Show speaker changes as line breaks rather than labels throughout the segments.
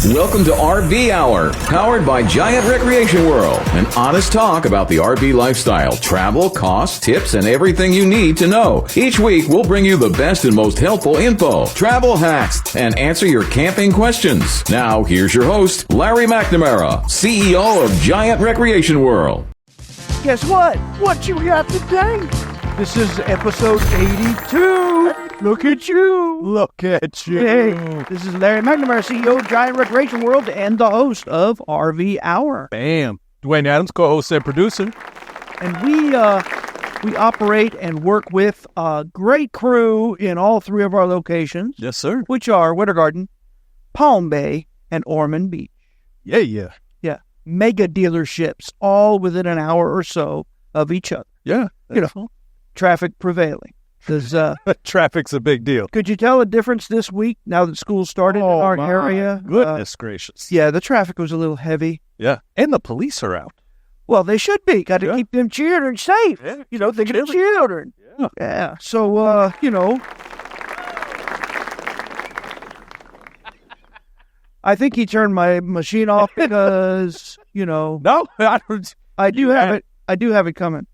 Welcome to RV Hour, powered by Giant Recreation World. An honest talk about the RV lifestyle, travel, costs, tips, and everything you need to know. Each week, we'll bring you the best and most helpful info, travel hacks, and answer your camping questions. Now, here's your host, Larry McNamara, CEO of Giant Recreation World.
Guess what? What you got today? This is episode 82. Look at you.
Look at you.
Hey, this is Larry McNamara, CEO of Giant Recreation World and the host of RV Hour.
Bam. Dwayne Adams, co-host and producer.
And we operate and work with a great crew in all three of our locations.
Yes, sir.
Which are Winter Garden, Palm Bay, and Ormond Beach.
Yeah.
Mega dealerships, all within an hour or so of each other.
Yeah.
Traffic prevailing.
Traffic's a big deal.
Could you tell a difference this week now that school started in our area?
Goodness gracious.
Yeah, the traffic was a little heavy.
Yeah. And the police are out.
Well, they should be. Got to keep them children safe.
Yeah.
Thinking of children. Yeah. So, I think he turned my machine off because,
No,
I do have it. I do have it coming.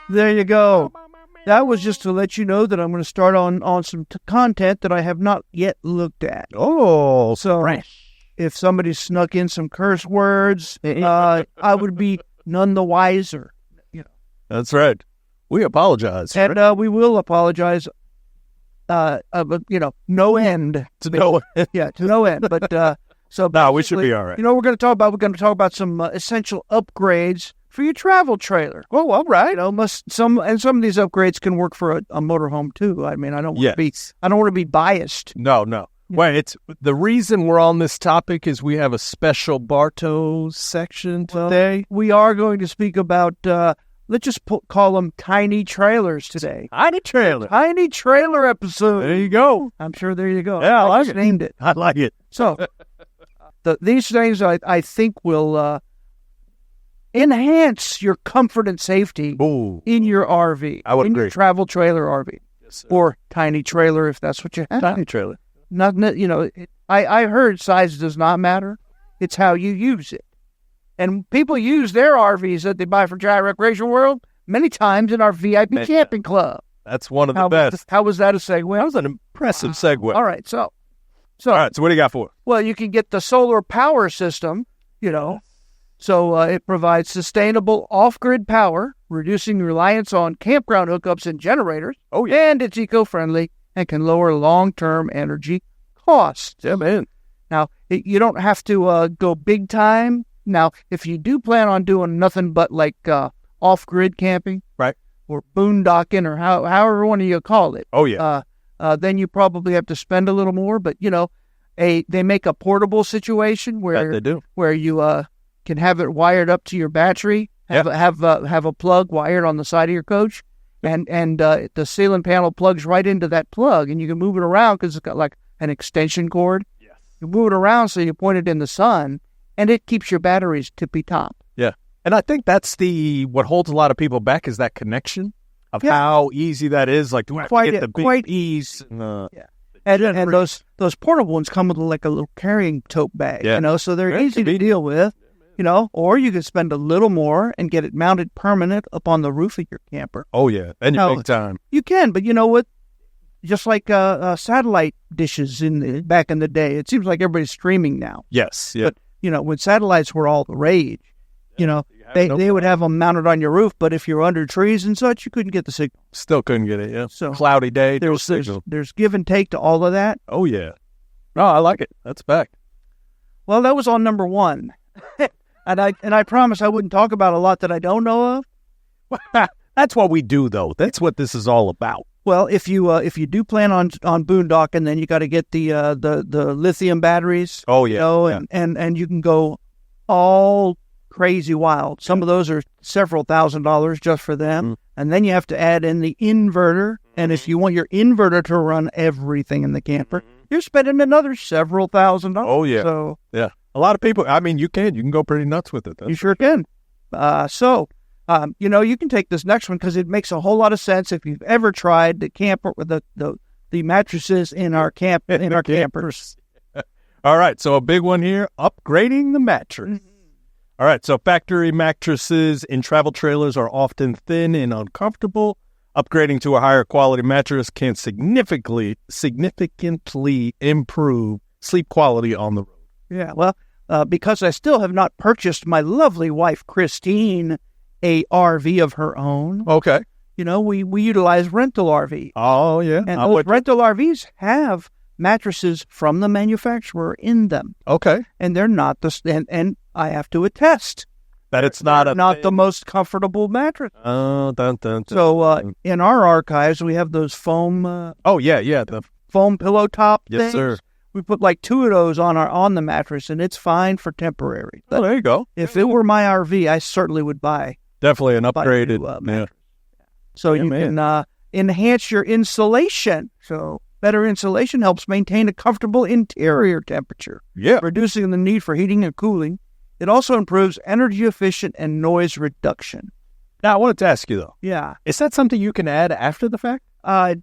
There you go. That was just to let you know that I'm going to start on some content that I have not yet looked at.
Oh,
so
fresh.
If somebody snuck in some curse words, I would be none the wiser.
That's right. We apologize.
And we will apologize. No end.
To no end.
Yeah, to no end. But
we should be all right.
We're going to talk about some essential upgrades for your travel trailer.
Oh, all right.
Some of these upgrades can work for a motorhome too. I mean, I don't want to be biased.
No. Well, it's the reason we're on this topic is we have a special Bartow section today.
We are going to speak about let's just call them tiny trailers today.
Tiny
trailer episode.
There you go.
I'm sure there you go.
Yeah, I like it.
Named it.
I like it.
So these things I think will enhance your comfort and safety in your RV.
I would
in
agree.
Your travel trailer RV.
Yes, sir.
Or tiny trailer if that's what you have.
Tiny trailer.
I heard size does not matter. It's how you use it. And people use their RVs that they buy from Giant Recreation World many times in our VIP camping club.
That's one of the best.
How was that a segue?
That was an impressive segue.
All right, so
all right, so what do you got for us?
Well, you can get the solar power system, So it provides sustainable off-grid power, reducing reliance on campground hookups and generators.
Oh, yeah.
And it's eco-friendly and can lower long-term energy costs.
Yeah, man.
Now, you don't have to go big time. Now, if you do plan on doing nothing but like off-grid camping,
right,
or boondocking, or however one of you call it, then you probably have to spend a little more. But they make a portable situation where you can have it wired up to your battery, have a plug wired on the side of your coach, and the ceiling panel plugs right into that plug, and you can move it around because it's got like an extension cord.
Yes.
You move it around so you point it in the sun, and it keeps your batteries tippy top.
Yeah, and I think that's what holds a lot of people back is that connection of how easy that is. Like, do I have to get the big piece?
And those portable ones come with like a little carrying tote bag, so they're easy to deal with. Or you can spend a little more and get it mounted permanent up on the roof of your camper.
Oh, yeah. And you're big time.
You can, but you know what? Just like satellite dishes back in the day, it seems like everybody's streaming now.
Yes, yeah.
But, when satellites were all the rage, they would have them mounted on your roof, but if you're under trees and such, you couldn't get the signal.
Still couldn't get it, yeah.
So
cloudy day,
there's give and take to all of that.
Oh, yeah. No, I like it. That's back.
Well, that was on number one. And I promise I wouldn't talk about a lot that I don't know of.
That's what we do, though. That's what this is all about.
Well, if you do plan on boondocking, then you got to get the lithium batteries.
Oh yeah,
and you can go all crazy wild. Some of those are several $1,000s just for them, and then you have to add in the inverter. And if you want your inverter to run everything in the camper, you're spending another several $1,000s.
Oh yeah,
so
yeah. A lot of people, I mean, you can go pretty nuts with it.
You sure can. You can take this next one because it makes a whole lot of sense if you've ever tried the camper with the the mattresses in our campers.
All right, so a big one here, upgrading the mattress. All right, so factory mattresses in travel trailers are often thin and uncomfortable. Upgrading to a higher quality mattress can significantly improve sleep quality on the road.
Yeah, well, because I still have not purchased my lovely wife, Christine, a RV of her own.
Okay.
You know, we utilize rental RV.
Oh, yeah.
And those rental RVs have mattresses from the manufacturer in them.
Okay.
And they're not and I have to attest
that it's not
the most comfortable mattress.
Oh, dun, dun, dun.
So in our archives, we have those foam.
The
foam pillow top.
Yes,
things.
Sir.
We put like 2 of those on the mattress, and it's fine for temporary. But
there you go.
If it were my RV, I certainly would buy.
Definitely an upgraded
mattress. So you can enhance your insulation. So better insulation helps maintain a comfortable interior temperature.
Yeah.
Reducing the need for heating and cooling. It also improves energy efficient and noise reduction.
Now, I wanted to ask you, though.
Yeah.
Is that something you can add after the fact?
I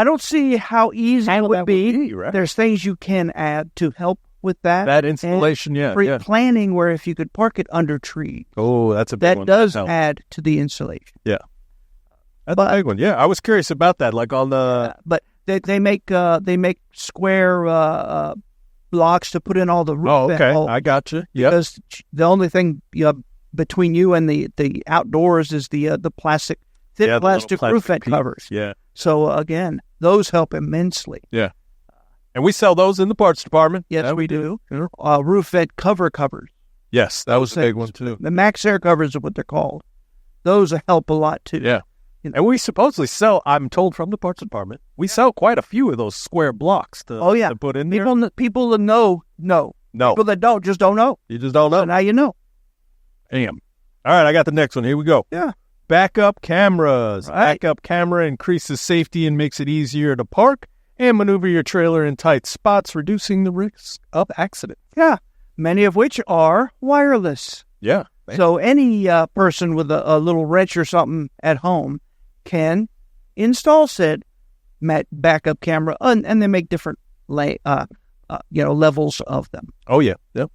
don't see how easy it would be.
Right?
There's things you can add to help with that.
That insulation,
Pre-planning where if you could park it under trees.
Oh, that's a big one.
That does add to the insulation.
Yeah. That's a big one. Yeah, I was curious about that. Like on the...
but they make square blocks to put in all the roof.
Oh, okay. I got you. Yeah.
Because the only thing between you and the outdoors is the plastic, thick plastic roof vent covers.
Yeah.
So again, those help immensely.
Yeah. And we sell those in the parts department.
Yes, we do. Roof vent covers.
Yes, that was a big one too.
The Max Air covers are what they're called. Those help a lot too.
Yeah. And we supposedly sell, I'm told from the parts department, we sell quite a few of those square blocks to put in there.
People that know. People that don't just don't know.
You just don't know.
So now you know.
Damn. All right, I got the next one. Here we go.
Yeah.
Backup cameras.
Right.
Backup camera increases safety and makes it easier to park and maneuver your trailer in tight spots, reducing the risk of accident.
Yeah. Many of which are wireless.
Yeah. Man.
So any person with a little wrench or something at home can install said backup camera, and they make different levels of them.
Oh yeah, yep.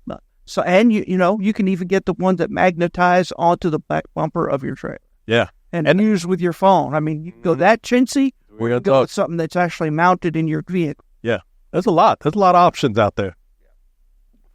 So and you can even get the ones that magnetize onto the back bumper of your trailer.
Yeah,
and use with your phone. I mean, you can go that chintzy.
We're gonna
go with something that's actually mounted in your vehicle.
Yeah, there's a lot. There's a lot of options out there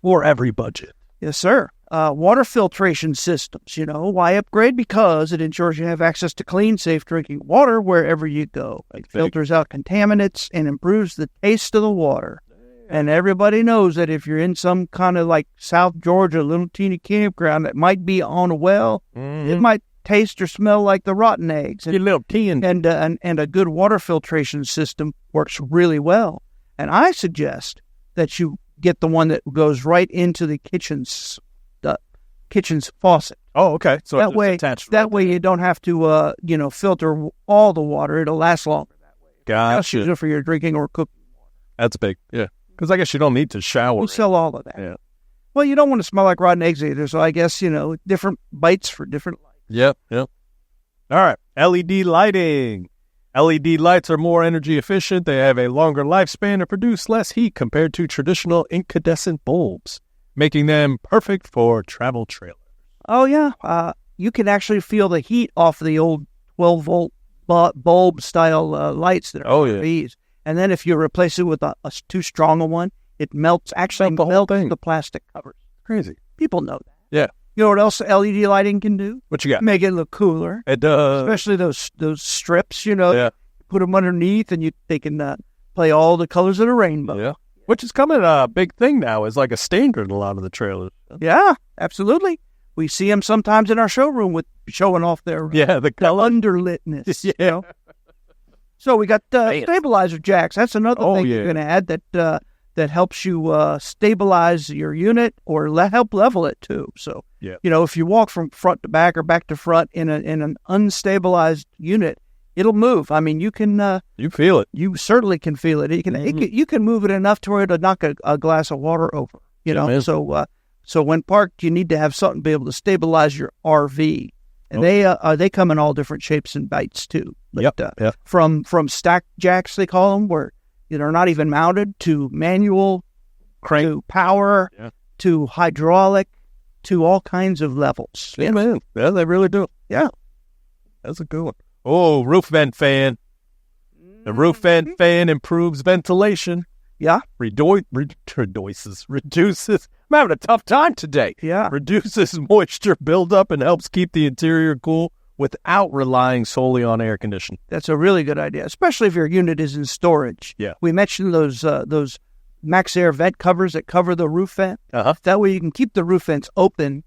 for every budget.
Yes, sir. Water filtration systems, why upgrade? Because it ensures you have access to clean, safe drinking water wherever you go. It filters out contaminants and improves the taste of the water. And everybody knows that if you're in some kind of like South Georgia, little teeny campground that might be on a well, it might taste or smell like the rotten eggs.
And, little tea
and a good water filtration system works really well. And I suggest that you get the one that goes right into the kitchen's faucet.
Oh, okay. So
that way you don't have to filter all the water. It'll last longer that way.
Gotcha.
Use it for your drinking or cooking water.
That's big. Yeah. Because I guess you don't need to shower.
We sell all of that.
Yeah.
Well, you don't want to smell like rotten eggs either. So I guess different bites for different lights.
Yep. All right. LED lighting. LED lights are more energy efficient. They have a longer lifespan and produce less heat compared to traditional incandescent bulbs, making them perfect for travel trailers.
Oh, yeah. You can actually feel the heat off the old 12-volt bulb-style lights that are RVs. And then if you replace it with a too strong a one, it melts the plastic covers.
Crazy.
People know that.
Yeah.
You know what else LED lighting can do?
What you got?
Make it look cooler.
It does.
Especially those strips, Put them underneath and they can play all the colors of the rainbow.
Yeah. Which is coming a big thing now, is like a standard in a lot of the trailers.
Yeah, absolutely. We see them sometimes in our showroom with showing off their
the
underlitness. Yeah. So we got stabilizer jacks. That's another thing you can add that helps you stabilize your unit or help level it too. So if you walk from front to back or back to front in an unstabilized unit, it'll move. I mean, you can
you feel it.
You certainly can feel it. You can move it enough to where it'll knock a glass of water over. So when parked, you need to have something to be able to stabilize your RV. And they come in all different shapes and bites too. But,
yep.
From stack jacks, they call them, where they're not even mounted, to manual,
crank,
to power, to hydraulic, to all kinds of levels.
Yeah, man. Yeah, they really do.
Yeah.
That's a good one. Oh, roof vent fan. The roof vent fan improves ventilation.
Yeah.
Reduces. I'm having a tough time today.
Yeah.
Reduces moisture buildup and helps keep the interior cool without relying solely on air conditioning.
That's a really good idea, especially if your unit is in storage.
Yeah.
We mentioned those Max Air vent covers that cover the roof vent. That way you can keep the roof vents open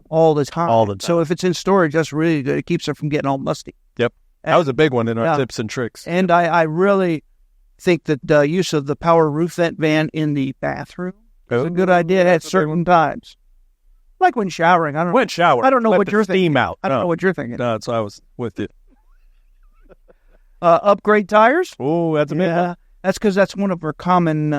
all the time. So if it's in storage, that's really good. It keeps it from getting all musty.
Yep. That was a big one in our tips and tricks.
And I really think that the use of the power roof vent fan in the bathroom is a good idea at certain times. Like when showering. I don't know what you're thinking.
Steam out.
I don't know what you're thinking.
No, that's why I was with you.
Upgrade tires.
Oh, that's a big one.
That's because that's one of our common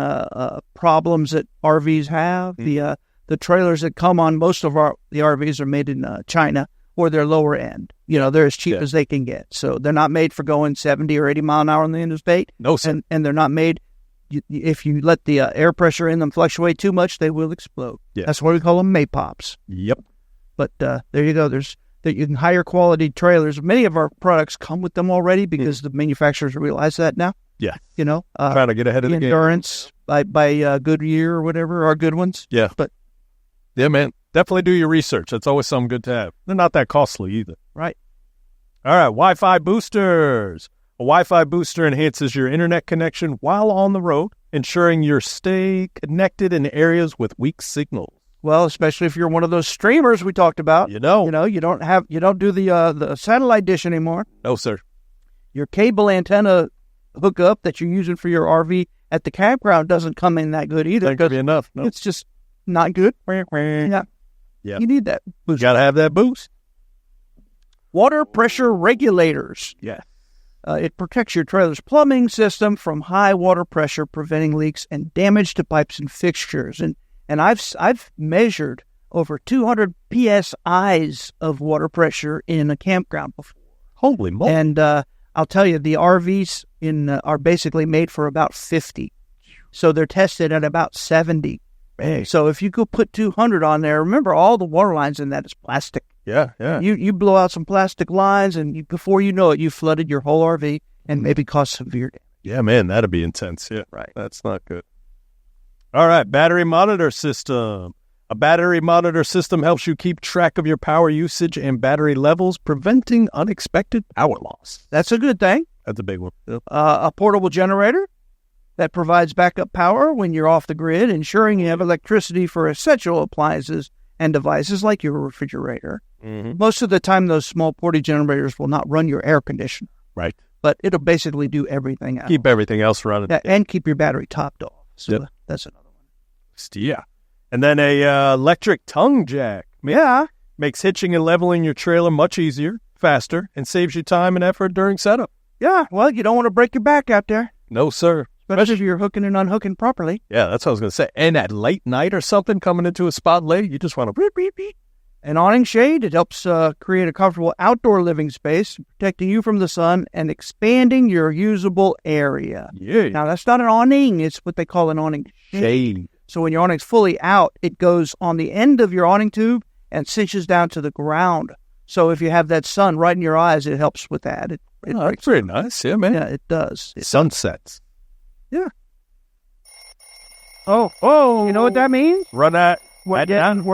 problems that RVs have. The trailers that come on most of the RVs are made in China, or they're lower end. They're as cheap as they can get. So they're not made for going 70 or 80 mile an hour on the interstate.
No, sir.
And they're not made, if you let the air pressure in them fluctuate too much, they will explode.
Yeah.
That's why we call them Maypops.
Yep.
But there you go. You can higher quality trailers. Many of our products come with them already because the manufacturers realize that now.
Yeah.
Trying
to get ahead of the game.
Endurance by Goodyear or whatever are good ones.
Yeah.
But
yeah, man. Definitely do your research. That's always something good to have. They're not that costly either.
Right.
All right. Wi-Fi boosters. A Wi-Fi booster enhances your internet connection while on the road, ensuring you stay connected in areas with weak signals.
Well, especially if you're one of those streamers we talked about. You don't do the satellite dish anymore.
No, sir.
Your cable antenna hookup that you're using for your RV at the campground doesn't come in that good either.
That could be enough. No.
It's just not good. Yeah. You need that boost.
You got to have that boost.
Water pressure regulators.
Yeah.
It protects your trailer's plumbing system from high water pressure, preventing leaks and damage to pipes and fixtures. And I've measured over 200 PSIs of water pressure in a campground before.
Holy moly.
And I'll tell you, the RVs are basically made for about 50. So they're tested at about 70.
Hey.
So if you go put 200 on there, remember all the water lines in that is plastic.
Yeah.
You blow out some plastic lines, and before you know it, you flooded your whole RV and maybe caused severe damage.
Yeah, man, that'd be intense. Yeah,
right.
That's not good. All right, battery monitor system. A battery monitor system helps you keep track of your power usage and battery levels, preventing unexpected power loss.
That's a good thing.
That's a big one. Yep.
A portable generator that provides backup power when you're off the grid, ensuring you have electricity for essential appliances and devices like your refrigerator.
Mm-hmm.
Most of the time, those small portable generators will not run your air conditioner.
Right.
But it'll basically do everything else.
Keep everything else running.
And keep your battery topped off. So that's another one.
Yeah. And then a electric tongue jack. Makes hitching and leveling your trailer much easier, faster, and saves you time and effort during setup.
Yeah, well, you don't want to break your back out there.
No, sir.
Especially if you're hooking and unhooking properly.
Yeah, that's what I was going to say. And at late night or something, coming into a spot late, you just want to beep.
An awning shade, it helps create a comfortable outdoor living space, protecting you from the sun and expanding your usable area.
Yeah.
Now, that's not an awning. It's what they call an awning
shade.
So when your awning's fully out, it goes on the end of your awning tube and cinches down to the ground. So if you have that sun right in your eyes, it helps with that.
That's very nice. Yeah, man.
Yeah, it does.
Sunsets.
Yeah. Oh, you know what that means?
Run that.
We're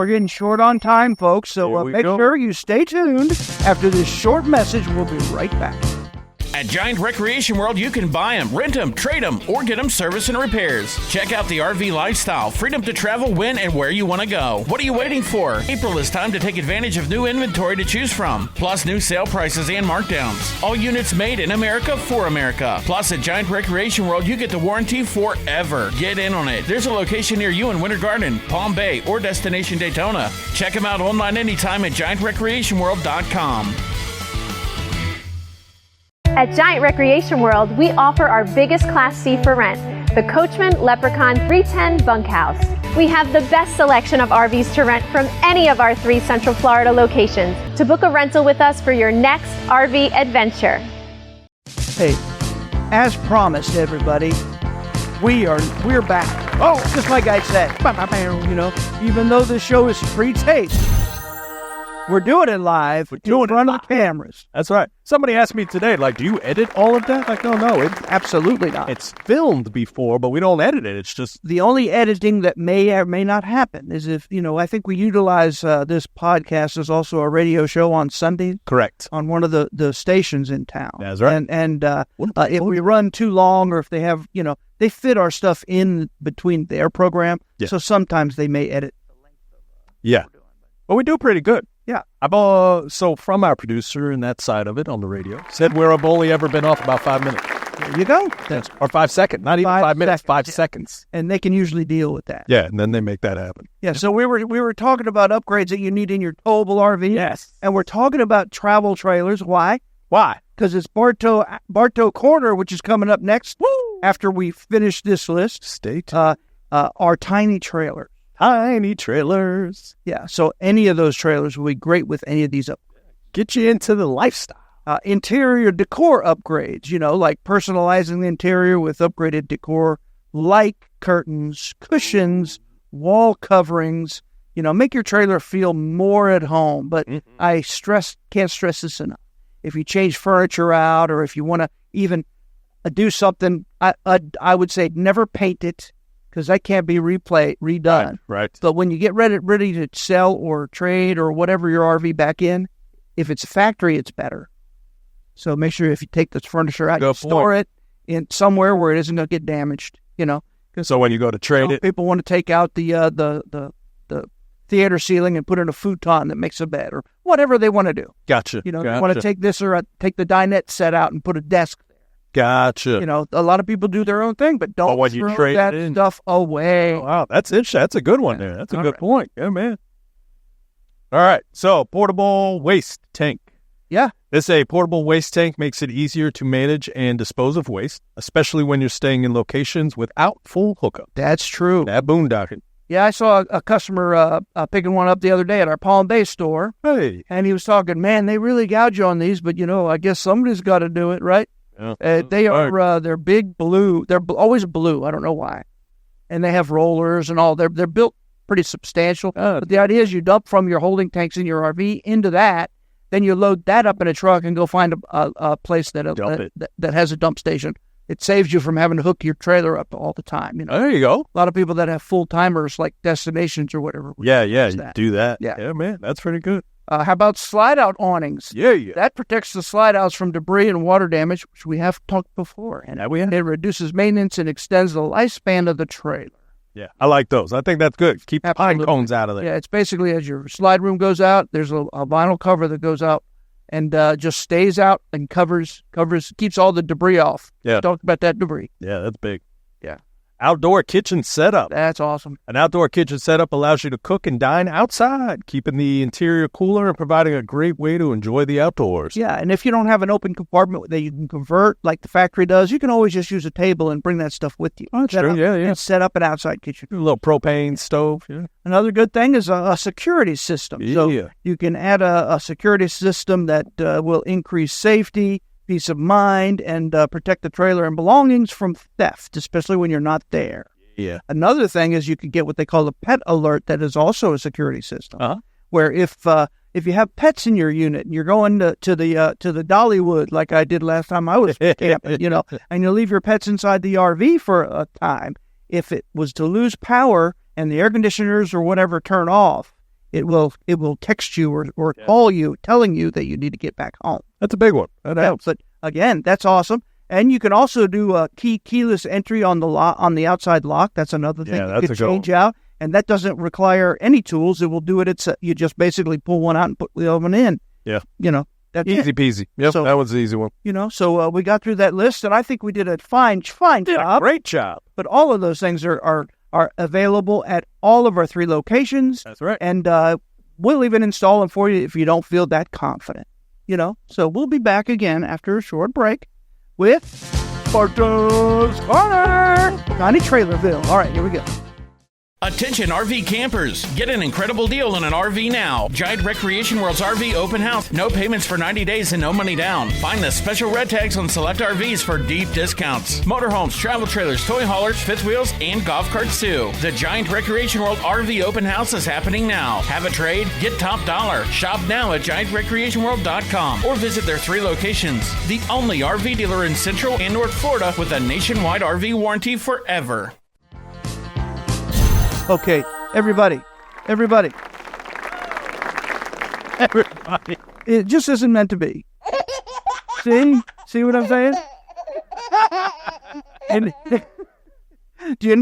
getting short on time, folks, so make sure you stay tuned. After this short message, we'll be right back.
At Giant Recreation World, you can buy them, rent them, trade them, or get them service and repairs. Check out the RV lifestyle, freedom to travel when and where you want to go. What are you waiting for? April is time to take advantage of new inventory to choose from, plus new sale prices and markdowns. All units made in America for America. Plus, at Giant Recreation World, you get the warranty forever. Get in on it. There's a location near you in Winter Garden, Palm Bay, or Destination Daytona. Check them out online anytime at GiantRecreationWorld.com.
At Giant Recreation World, we offer our biggest Class C for rent. the Coachmen Leprechaun 310 Bunkhouse. We have the best selection of RVs to rent from any of our 3 Central Florida locations. To book a rental with us for your next RV adventure.
Hey, as promised, everybody, we're back. Oh, just like I said, you know, even though the show is pre-taped, we're doing it live. We're doing it in front of the cameras.
That's right. Somebody asked me today, like, do you edit all of that? Like, no, it's
absolutely not.
It's filmed before, but we don't edit it. It's just
the only editing that may or may not happen is if, you know, I think we utilize this podcast as also a radio show on Sunday.
Correct.
On one of the stations in town.
That's right.
And if we run too long or if they have, you know, they fit our stuff in between their program. Yeah. So sometimes they may edit the length of
yeah. But we do pretty good.
Yeah.
So from our producer and that side of it on the radio, said I've only ever been off about 5 minutes.
There you go.
Or 5 seconds. Not even 5 minutes, 5 seconds.
And they can usually deal with that.
Yeah, and then they make that happen.
Yeah, so we were talking about upgrades that you need in your towable RV.
Yes.
And we're talking about travel trailers. Why?
Why?
Because it's Bartow Corner, which is coming up next. Woo! After we finish this list.
Stay tuned.
Our tiny trailer.
Tiny trailers.
Yeah, so any of those trailers will be great with any of these upgrades.
Get you into the lifestyle.
Interior decor upgrades, you know, like personalizing the interior with upgraded decor, like curtains, cushions, wall coverings, you know, make your trailer feel more at home. But I can't stress this enough. If you change furniture out or if you want to even do something, I would say never paint it. Because that can't be redone.
Right.
But when you get ready to sell or trade or whatever your RV back in, if it's a factory, it's better. So make sure if you take this furniture out, you store it in somewhere where it isn't going to get damaged. You know.
So when you go to trade it,
people want to take out the theater ceiling and put in a futon that makes a bed or whatever they want to do.
Gotcha.
You know, they want to take this or take the dinette set out and put a desk.
Gotcha.
You know, a lot of people do their own thing, but don't throw that stuff away.
Oh, wow, that's interesting. That's a good one there. That's a good point. Yeah, man. All right, so portable waste tank.
Yeah.
A portable waste tank makes it easier to manage and dispose of waste, especially when you're staying in locations without full hookup.
That's true.
That boondocking.
Yeah, I saw a customer picking one up the other day at our Palm Bay store.
Hey.
And he was talking, man, they really gouge on these, but, you know, I guess somebody's got to do it, right?
Yeah.
They're big blue. They're always blue. I don't know why. And they have rollers and all. They're built pretty substantial. But the idea is you dump from your holding tanks in your RV into that. Then you load that up in a truck and go find a place that has a dump station. It saves you from having to hook your trailer up all the time. You know?
There you go.
A lot of people that have full timers like destinations or whatever.
Yeah, you do that.
Yeah,
man, that's pretty good.
How about slide-out awnings?
Yeah.
That protects the slide-outs from debris and water damage, which we have talked before. And it reduces maintenance and extends the lifespan of the trailer.
Yeah, I like those. I think that's good. Keep pine cones out of there.
Yeah, it's basically as your slide room goes out, there's a vinyl cover that goes out and just stays out and covers, keeps all the debris off.
Yeah.
Talk about that debris.
Yeah, that's big.
Yeah.
Outdoor kitchen setup.
That's awesome.
An outdoor kitchen setup allows you to cook and dine outside, keeping the interior cooler and providing a great way to enjoy the outdoors.
Yeah, and if you don't have an open compartment that you can convert like the factory does, you can always just use a table and bring that stuff with you.
Oh, that's true. Yeah.
And set up an outside kitchen.
A little propane stove. Yeah.
Another good thing is a security system.
Yeah.
So you can add a security system that will increase safety, peace of mind, and protect the trailer and belongings from theft, especially when you're not there.
Yeah.
Another thing is you can get what they call a pet alert that is also a security system, where if you have pets in your unit and you're going to the Dollywood like I did last time I was camping, you know, and you leave your pets inside the RV for a time, if it was to lose power and the air conditioners or whatever turn off, it will text you or call you telling you that you need to get back home.
That's a big one. That helps.
But again, that's awesome. And you can also do a keyless entry on the outside lock. That's another thing you could change out. And that doesn't require any tools. It will do it. You just basically pull one out and put the other one in.
Yeah.
You know, that's
easy peasy. Yep, so, that was the easy one.
You know, so we got through that list, and I think we did a fine job.
Great job.
But all of those things are available at all of our 3 locations.
That's right.
And we'll even install them for you if you don't feel that confident. You know, so we'll be back again after a short break with Bartow's Corner. Tiny Trailerville. All right, here we go.
Attention RV campers, get an incredible deal on an RV now. Giant Recreation World's RV open house. No payments for 90 days and no money down. Find the special red tags on select RVs for deep discounts. Motorhomes, travel trailers, toy haulers, fifth wheels, and golf carts too. The Giant Recreation World RV open house is happening now. Have a trade? Get top dollar. Shop now at GiantRecreationWorld.com or visit their 3 locations. The only RV dealer in Central and North Florida with a nationwide RV warranty forever.
Okay, everybody. It just isn't meant to be. See what I'm saying? And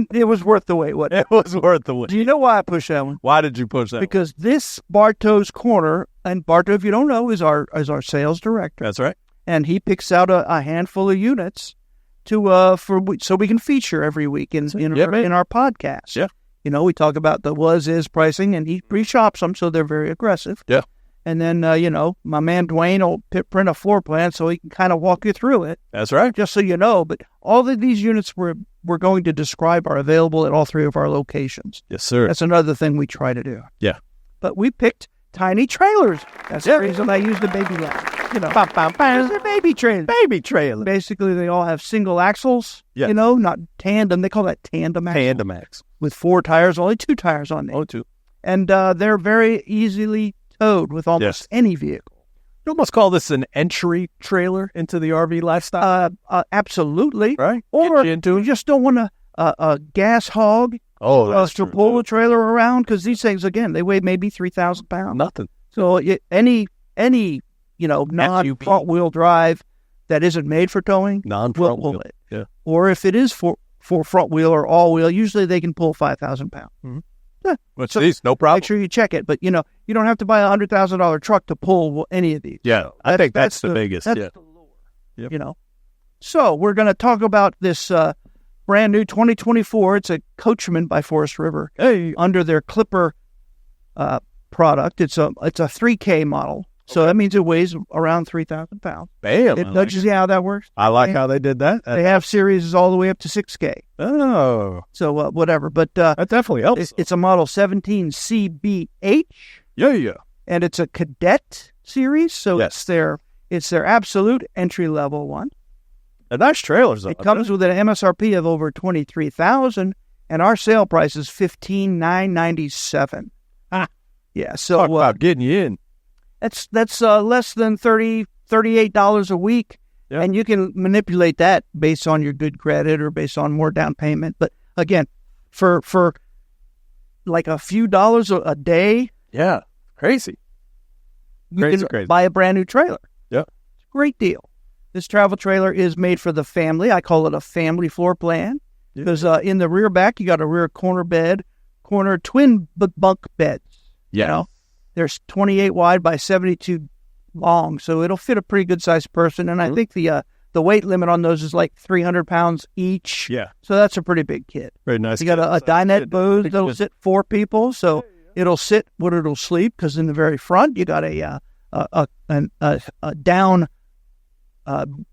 it was worth the wait. What?
It was worth the wait.
Do you know why I pushed that one?
Why did you push that?
Because this Bartow's Corner, and Bartow, if you don't know, is our sales director.
That's right.
And he picks out a handful of units so we can feature every week in our podcast.
Yeah.
You know, we talk about the was-is pricing, and he pre-shops them, so they're very aggressive.
Yeah.
And then, my man Dwayne will print a floor plan so he can kind of walk you through it.
That's right.
Just so you know. But all of these units we're going to describe are available at all 3 of our locations.
Yes, sir.
That's another thing we try to do.
Yeah.
But we picked tiny trailers. That's the reason I use the baby ladder. They're baby trailers.
Baby trailer.
Basically, they all have single axles,
yes.
Not tandem. They call that tandem axle.
Tandem axle.
With 4 tires, only 2 tires on them.
Only 2.
And they're very easily towed with almost any vehicle.
You almost call this an entry trailer into the RV lifestyle?
Absolutely.
Right.
Or you just don't want a gas hog to pull the trailer around, because these things, again, they weigh maybe 3,000 pounds.
Nothing.
So any non-front wheel drive that isn't made for towing,
non-front
will
wheel.
it.
Yeah.
Or if it is for front wheel or all wheel, usually they can pull 5,000 pounds.
Mm-hmm.
Yeah.
Which these, no problem.
Make sure you check it. But, you don't have to buy a $100,000 truck to pull any of these.
Yeah, so I think that's the biggest.
That's the lure, yep. So we're going to talk about this brand new 2024. It's a Coachmen by Forest River.
Hey.
Under their Clipper product. It's a 3K model. So that means it weighs around 3,000 pounds.
Bam.
You see how that works?
I like how they did that.
They have series all the way up to 6K.
Oh.
So whatever. But
that definitely helps.
It's a model 17CBH.
Yeah.
And it's a cadet series. So it's their absolute entry-level one.
They're nice trailers, though.
It comes with an MSRP of over $23,000, and our sale price is $15,997. Yeah. So
talk about getting you in.
That's less than $38 a week, and you can manipulate that based on your good credit or based on more down payment. But again, for like a few dollars a day,
crazy.
You can buy a brand new trailer.
Yeah,
it's a great deal. This travel trailer is made for the family. I call it a family floor plan because in the rear back you got a rear corner twin bunk beds.
Yeah.
There's 28 wide by 72 long, so it'll fit a pretty good-sized person. And I think the weight limit on those is like 300 pounds each.
Yeah.
So that's a pretty big kit.
Very nice.
You got a dinette booth that'll sit 4 people, so it'll sit what it'll sleep, because in the very front you got a down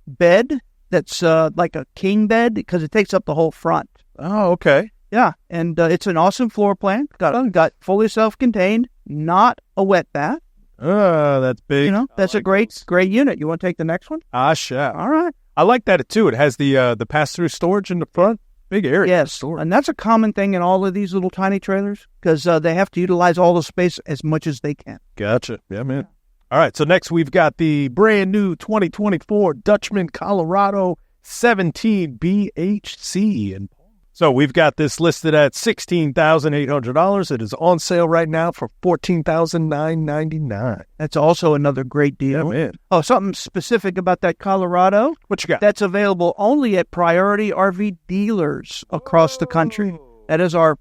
bed that's like a king bed, because it takes up the whole front.
Oh, okay.
Yeah, and it's an awesome floor plan. Got fully self-contained, not a wet bath.
Oh, that's big.
That's a great unit. You want to take the next one?
I shall.
All right.
I like that too. It has the pass-through storage in the front. Big area.
Yes, and that's a common thing in all of these little tiny trailers, because they have to utilize all the space as much as they can.
Gotcha. Yeah, man. All right, so next we've got the brand new 2024 Dutchman Colorado 17 BHC. And so we've got this listed at $16,800. It is on sale right now for $14,999.
That's also another great deal.
Yeah, man.
Oh, something specific about that Colorado?
What you got?
That's available only at Priority RV dealers across the country. That is our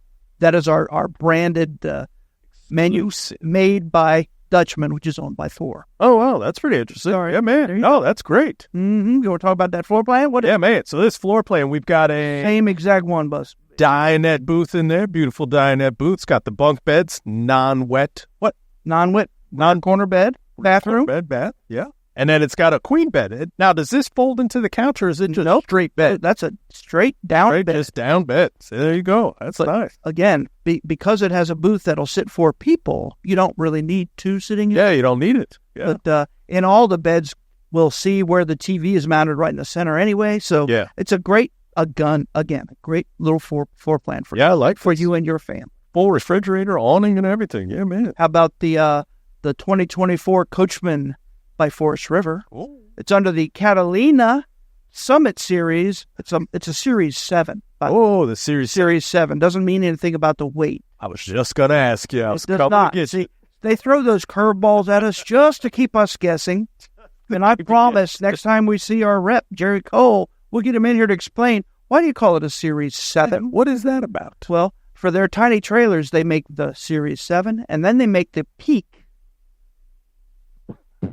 branded menu made by Dutchman, which is owned by Thor.
Oh, wow, that's pretty interesting.
Sorry.
Yeah, man. Oh, that's great.
Mm-hmm. You want to talk about that floor plan?
Man. So this floor plan, we've got a...
Same exact one, bus.
Dinette booth in there. Beautiful dinette booth. It's got the bunk beds, non-wet. What?
Non-wet, non-corner bed, bathroom.
Bath, yeah. And then it's got a queen bed. Now, does this fold into the couch or is it just straight bed?
That's a straight down bed.
Just down bed. So there you go. That's nice.
Again, because it has a booth that'll sit 4 people, you don't really need 2 sitting in.
Yeah, you don't need it. Yeah.
But in all the beds, we'll see where the TV is mounted right in the center anyway. So it's a great little floor plan for you and your family.
Full refrigerator, awning, and everything. Yeah, man.
How about the 2024 Coachmen by Forest River?
Ooh.
It's under the Catalina Summit Series. It's a Series 7.
Oh, the
Series 7 doesn't mean anything about the weight.
I was just going to ask you.
It does not. See, they throw those curveballs at us just to keep us guessing. And I promise next time we see our rep, Jerry Cole, we'll get him in here to explain, why do you call it a Series 7?
What is that about?
Well, for their tiny trailers, they make the Series 7, and then they make the Peak.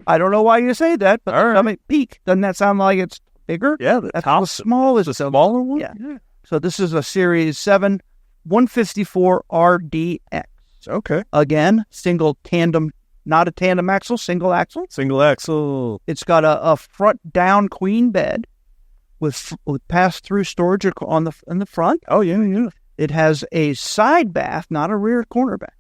I don't know why you say that, but I mean, Peak, doesn't that sound like it's bigger?
Yeah,
that's the smallest.
The smaller one?
Yeah. So this is a Series 7 154 RDX.
Okay.
Again, single tandem, not a tandem axle, single axle.
Single axle.
It's got a front down queen bed with pass-through storage in the front.
Oh, yeah.
It has a side bath, not a rear corner bath.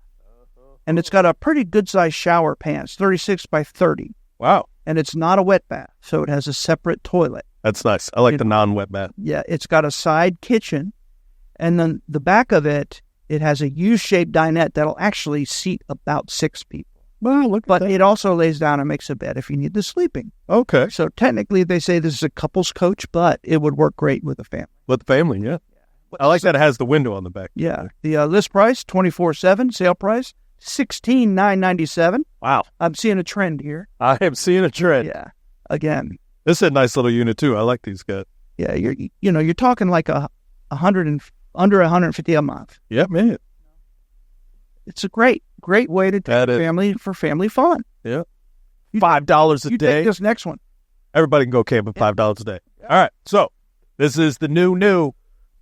And it's got a pretty good-sized shower pan. It's 36 by 30.
Wow.
And it's not a wet bath, so it has a separate toilet.
That's nice. I like the non-wet bath.
Yeah, it's got a side kitchen. And then the back of it, it has a U-shaped dinette that'll actually seat about 6 people.
Well,
but it also lays down and makes a bed if you need the sleeping.
Okay.
So technically, they say this is a couples coach, but it would work great with a family.
With the family, yeah. I like that it has the window on the back.
Yeah. The list price, $24,700. Sale price, $16,997.
Wow.
I'm seeing a trend here.
I am seeing a trend.
Yeah. Again.
This is a nice little unit, too. I like these guys.
Yeah. You're talking like under $150 a month.
Yeah, man.
It's a great way to take family fun.
Yeah. $5 a
you
day.
Take this next one.
Everybody can go camping $5 a day. Yeah. All right. So this is the new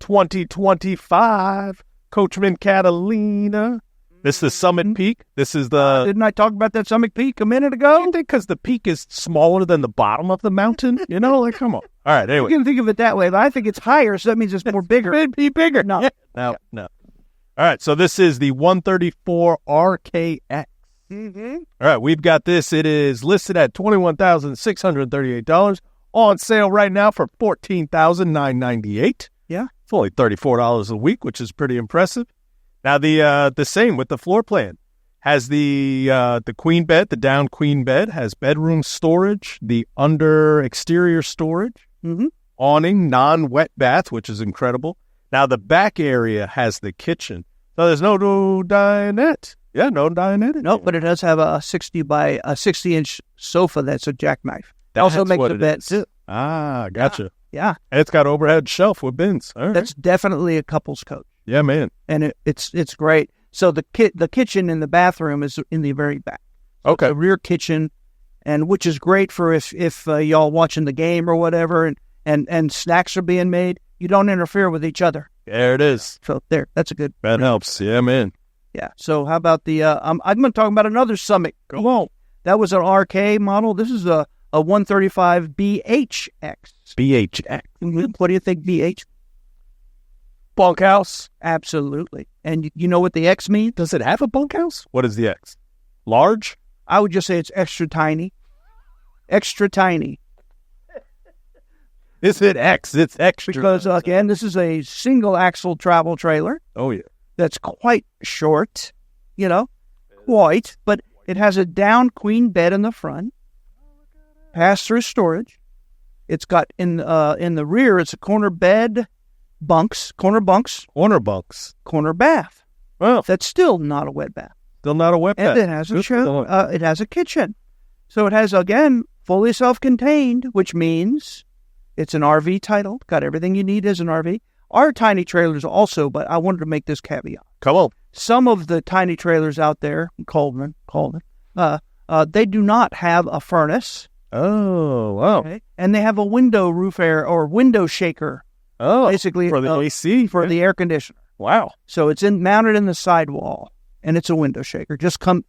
2025 Coachmen Catalina. This is the Summit Peak. This is the...
Didn't I talk about that Summit Peak a minute ago?
Because the peak is smaller than the bottom of the mountain. Come on. All right, anyway.
You can think of it that way, but I think it's higher, so that means it's more bigger.
It'd be bigger. No. No. All right, so this is the 134 RKX.
Mm-hmm.
All right, we've got this. It is listed at $21,638. On sale right now for $14,998.
Yeah.
It's only $34 a week, which is pretty impressive. Now, the same with the floor plan. Has the queen bed, the down queen bed, has bedroom storage, the under exterior storage, awning, non-wet bath, which is incredible. Now, the back area has the kitchen. So there's no dinette. Yeah, no dinette.
No, but it does have a 60-inch sofa that's a jackknife. That also makes the bed too.
Ah, gotcha.
Yeah.
And it's got overhead shelf with bins. All right.
That's definitely a couple's coach.
Yeah, man.
And it's great. So the kitchen and the bathroom is in the very back. So
okay.
It's a rear kitchen, and which is great for if y'all watching the game or whatever, and snacks are being made. You don't interfere with each other.
There it is.
So that's a good.
That helps. Yeah, man.
Yeah. So how about the? I'm going to talk about another Summit.
Go on.
That was an RK model. This is a 135 BHX.
BHX.
What do you think, BH?
Bunkhouse.
Absolutely. And you know what the X means?
Does it have a bunkhouse? What is the X? Large?
I would just say it's extra tiny. Extra tiny.
Is it X? It's extra.
Because, again, this is a single axle travel trailer.
Oh, yeah.
That's quite short, quite. But it has a down queen bed in the front. Pass-through storage. It's got in the rear, it's a corner bed, corner bunks. Corner bath.
Well,
that's still not a wet bath.
Still not a wet bath.
And it has it has a kitchen. So it has, again, fully self-contained, which means it's an RV title. Got everything you need as an RV. Our tiny trailers also, but I wanted to make this caveat.
Come on.
Some of the tiny trailers out there, Coleman, they do not have a furnace.
Oh, wow.
Okay? And they have a window roof air or window shaker.
Oh,
basically
for the AC?
For the air conditioner.
Wow.
So it's mounted in the sidewall, and it's a window shaker.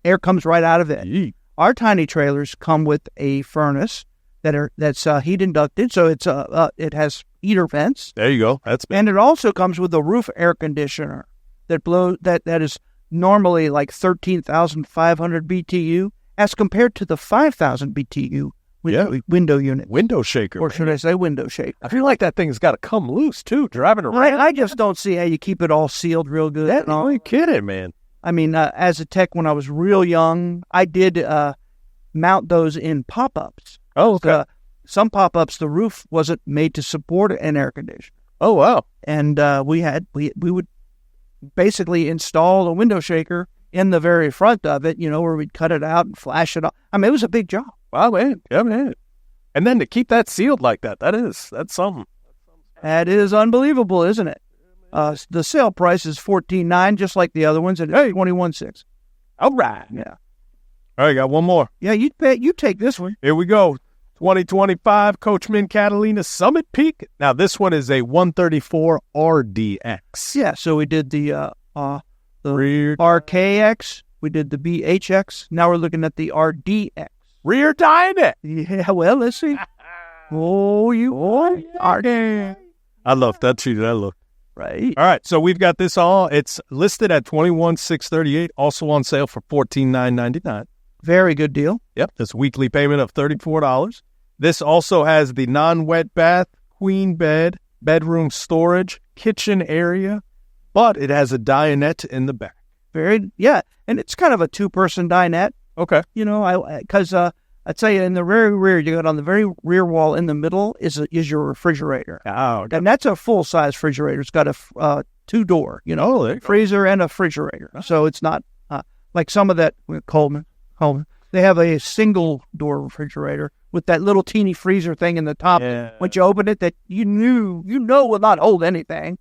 Air comes right out of it.
Yee.
Our tiny trailers come with a furnace that's heat inducted, so it has heater vents.
There you go.
And it also comes with a roof air conditioner that is normally like 13,500 BTU as compared to the 5,000 BTU window unit.
Window shaker.
Or should I say window shaker?
I feel like that thing's got to come loose, too, driving around.
I just don't see how you keep it all sealed real good.
Are you kidding, man?
I mean, as a tech, when I was real young, I did mount those in pop-ups.
Oh, okay.
Some pop-ups, the roof wasn't made to support an air conditioner.
Oh, wow.
And we would basically install a window shaker in the very front of it, where we'd cut it out and flash it off. I mean, it was a big job.
Wow, man. Yeah, man. And then to keep that sealed like that's something.
That is unbelievable, isn't it? The sale price is $14,900, just like the other ones, and it's $21,600.
All right.
Yeah.
All right, got one more.
Yeah, you take this one.
Here we go. 2025 Coachmen Catalina Summit Peak. Now, this one is a 134 RDX.
Yeah, so we did the rear RKX. We did the BHX. Now we're looking at the RDX.
Rear dinette.
Yeah, well, let's see. RDX.
I love that too. That look.
Right.
All right, so we've got this all. It's listed at $21,638, also on sale for $14,999.
Very good deal.
Yep, this weekly payment of $34. This also has the non-wet bath, queen bed, bedroom storage, kitchen area, but it has a dinette in the back.
And it's kind of a two-person dinette.
Okay.
Because I'd say in the very rear, you got on the very rear wall in the middle is your refrigerator.
Oh, okay.
And that's a full-size refrigerator. It's got a two-door, freezer and a refrigerator. Oh. So it's not like some of that Coleman. They have a single-door refrigerator with that little teeny freezer thing in the top. Yeah. Once you open it, that you know will not hold anything.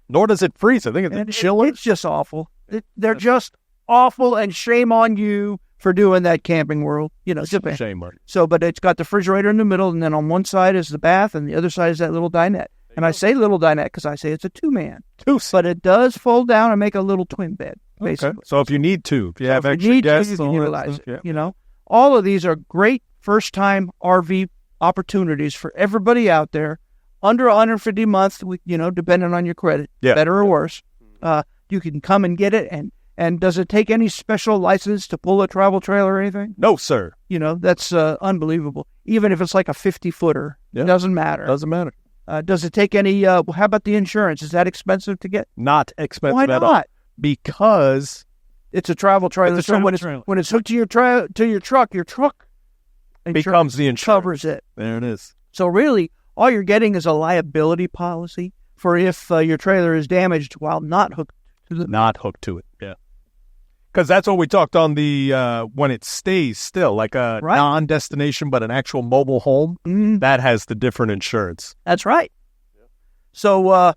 Nor does it freeze. I think it's a chiller.
It's just awful. They're just awful, and shame on you for doing that, Camping World.
Shame on you.
So, but it's got the refrigerator in the middle, and then on one side is the bath, and the other side is that little dinette. And I say little dinette because I say it's a two-man. But it does fold down and make a little twin bed, basically.
Okay. So if you need to, if you have extra guests,
you can utilize it. Yeah. All of these are great first-time RV opportunities for everybody out there. Under $150 a month, depending on your credit, better or worse. You can come and get it. And does it take any special license to pull a travel trailer or anything?
No, sir.
That's unbelievable. Even if it's like a 50-footer, it doesn't matter.
Doesn't matter.
Does it take any, how about the insurance? Is that expensive to get?
Not expensive
Why not?
At all. Because
it's a travel trailer. When it's hooked to your truck, your truck
becomes the insurance.
Covers it.
There it is.
So really, all you're getting is a liability policy for if your trailer is damaged while not hooked to it.
Not hooked to it, yeah. Because that's what we talked on the when it stays still, like a non-destination but an actual mobile home, that has the different insurance.
That's right. Yeah. So,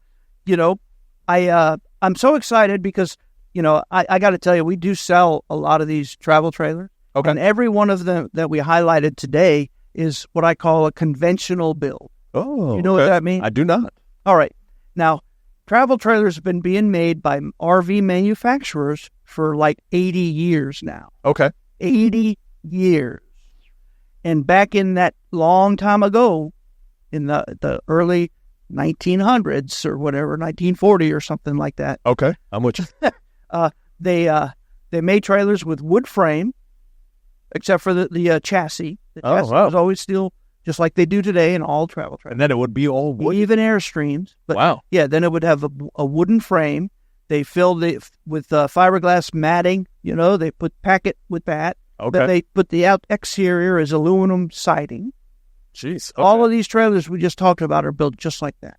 I'm so excited because, I got to tell you, we do sell a lot of these travel trailers.
Okay.
And every one of them that we highlighted today is what I call a conventional build.
Oh,
you know what that means?
I do not.
All right. Now, travel trailers have been being made by RV manufacturers for like 80 years now.
Okay.
80 years. And back in that long time ago, in the early 1900s or whatever, 1940 or something like that.
Okay. I'm with you.
They made trailers with wood frame, except for the chassis. The chassis was always steel, just like they do today in all travel trailers.
And then it would be all wood?
Even Airstreams. But
wow.
Yeah, then it would have a wooden frame. They filled it with fiberglass matting. They pack it with that.
Okay.
But they put the exterior as aluminum siding.
Jeez. Okay.
All of these trailers we just talked about are built just like that.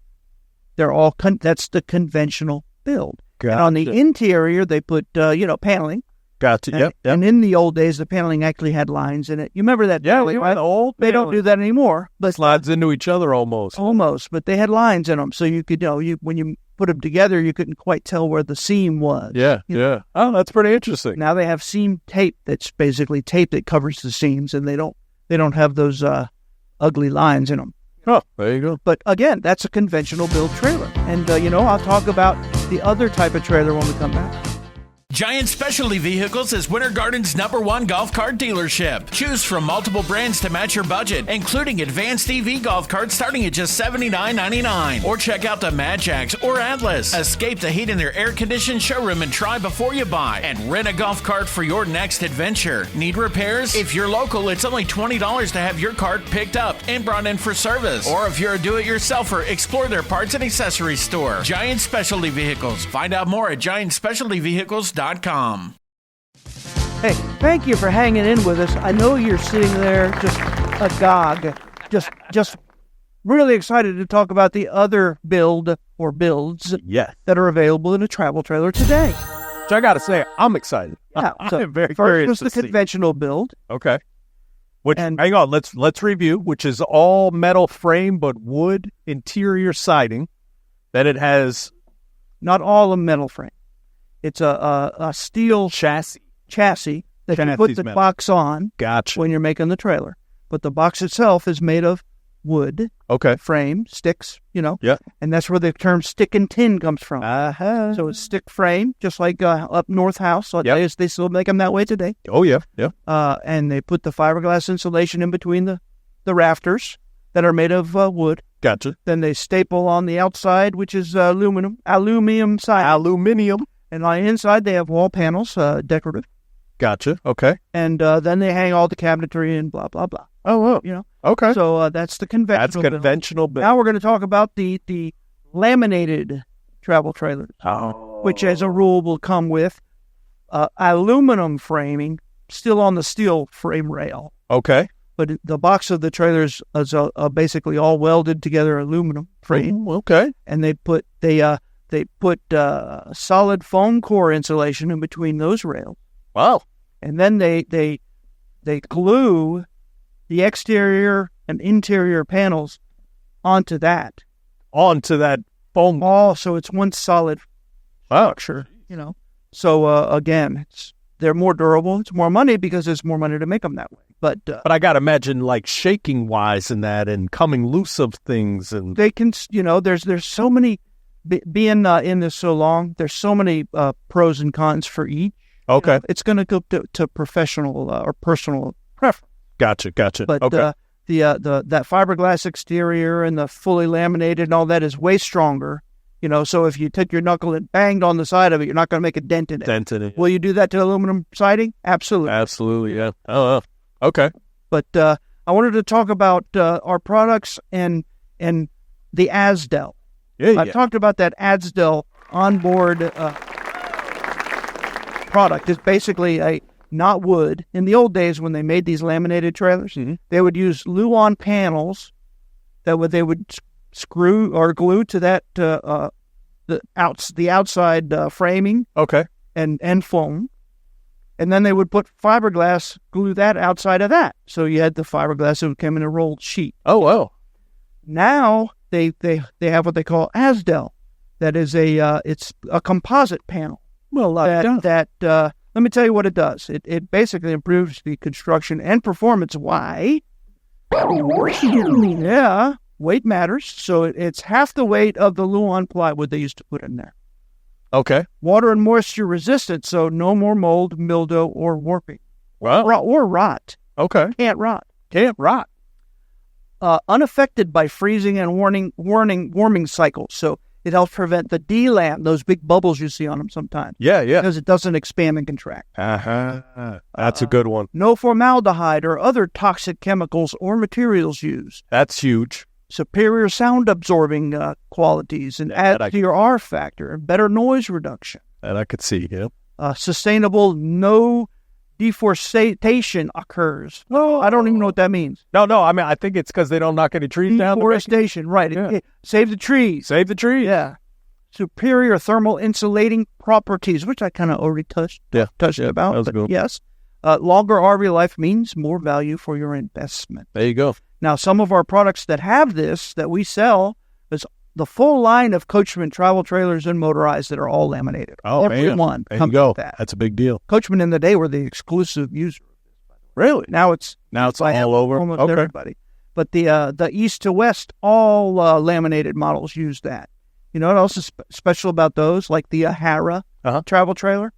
They're all that's the conventional build.
Gotcha.
And on the interior, they put paneling.
Gotcha. Yep.
And in the old days, the paneling actually had lines in it. You remember that?
Yeah,
paneling, right?
The old
They don't do that anymore. But
slides into each other almost.
Almost, but they had lines in them, so you could when you put them together, you couldn't quite tell where the seam was.
Yeah. Yeah. Oh, that's pretty interesting.
Now they have seam tape that's basically tape that covers the seams, and they don't have those ugly lines in them.
Oh, there you go.
But again, that's a conventional build trailer, and I'll talk about the other type of trailer when we come back.
Giant Specialty Vehicles is Winter Garden's #1 golf cart dealership. Choose from multiple brands to match your budget, including advanced EV golf carts starting at just $79.99. Or check out the Magix or Atlas. Escape the heat in their air-conditioned showroom and try before you buy. And rent a golf cart for your next adventure. Need repairs? If you're local, it's only $20 to have your cart picked up and brought in for service. Or if you're a do-it-yourselfer, explore their parts and accessories store. Giant Specialty Vehicles. Find out more at giantspecialtyvehicles.com.
Hey, thank you for hanging in with us. I know you're sitting there just agog, just really excited to talk about the other builds that are available in a travel trailer today.
So I got to say, I'm excited.
Yeah, so
I'm very
first
curious
was the conventional build.
Okay. Hang on, let's review, which is all metal frame but wood interior siding. Then it has
not all a metal frame. It's a steel chassis that you put the box on.
Gotcha.
When you're making the trailer. But the box itself is made of wood.
Okay.
Frame, sticks,
Yeah.
And that's where the term stick and tin comes from.
Uh-huh.
So it's stick frame, just like up North House. So they still make them that way today.
Oh, yeah.
And they put the fiberglass insulation in between the rafters that are made of wood.
Gotcha.
Then they staple on the outside, which is aluminum siding.
Aluminium.
And on the inside, they have wall panels, decorative.
Gotcha. Okay.
And then they hang all the cabinetry and blah, blah, blah.
Oh. Okay.
So that's the conventional
build.
Now we're going to talk about the laminated travel trailers, which as a rule will come with aluminum framing, still on the steel frame rail.
Okay.
But the box of the trailers is basically all welded together aluminum frame.
Okay.
And they put solid foam core insulation in between those rails.
Wow.
And then they glue the exterior and interior panels onto that
foam.
So it's one solid structure, So again, they're more durable. It's more money because there's more money to make them that way. But
I got to imagine like shaking wise in that and coming loose of things, and
they can, there's so many being in this so long. There's so many pros and cons for each.
Okay,
it's going to go to professional or personal preference.
Gotcha.
But
okay.
That fiberglass exterior and the fully laminated and all that is way stronger. So if you took your knuckle and banged on the side of it, you're not going to make a dent in it. Will you do that to aluminum siding? Absolutely.
Yeah. Oh. Okay.
But I wanted to talk about our products and the Asdel.
Yeah.
I talked about that Asdel onboard product. It's basically not wood. In the old days when they made these laminated trailers, they would use Luan panels they would screw or glue to that the outside framing.
Okay.
And foam. And then they would put fiberglass, glue that outside of that. So you had the fiberglass that would come in a rolled sheet.
Oh, wow.
Now they have what they call Asdel. That is it's a composite panel.
Well,
let me tell you what it does. It basically improves the construction and performance. Why? Yeah, weight matters. So it's half the weight of the Luan plywood they used to put in there.
Okay.
Water and moisture resistant, so no more mold, mildew, or warping.
Wow.
Or rot.
Okay.
Can't rot. Unaffected by freezing and warming cycles. So it helps prevent the delam, those big bubbles you see on them sometimes.
Yeah.
Because it doesn't expand and contract.
That's a good one.
No formaldehyde or other toxic chemicals or materials used.
That's huge.
Superior sound absorbing qualities and add to your R factor and better noise reduction.
That I could see, yeah.
Sustainable, no deforestation occurs. Oh, I don't even know what that means.
No. I mean, I think it's because they don't knock any trees down.
Deforestation, right.
Yeah.
Save the trees.
Yeah.
Superior thermal insulating properties, which I kind of already touched about.
That was cool.
Yes. Longer RV life means more value for your investment.
There you go.
Now, some of our products that have this, that we sell, is the full line of Coachmen travel trailers and motorized that are all laminated.
Oh,
Everyone
there
comes
you go.
with that.
That's a big deal.
Coachmen in the day were the exclusive user of this, by the way.
Really?
Now it's
all over?
Almost
Okay.
everybody. But the east to west, all laminated models use that. You know what else is special about those? Like the Hara travel trailer.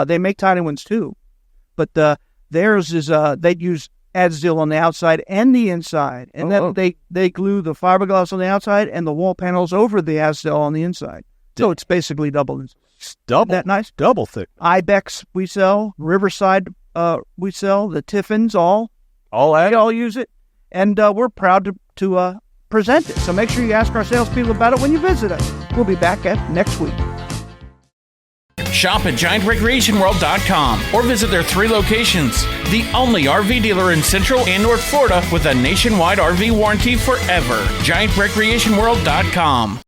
They make tiny ones too, but theirs is they'd use Adzdil on the outside and the inside, and then they glue the fiberglass on the outside and the wall panels over the Adzdil on the inside. So it's basically double.
Double.
Isn't that nice?
Double thick.
Ibex we sell, Riverside we sell, the Tiffins all
Adz.
They all use it, and we're proud to present it. So make sure you ask our salespeople about it when you visit us. We'll be back next week.
Shop at GiantRecreationWorld.com or visit their 3 locations. The only RV dealer in Central and North Florida with a nationwide RV warranty forever. GiantRecreationWorld.com.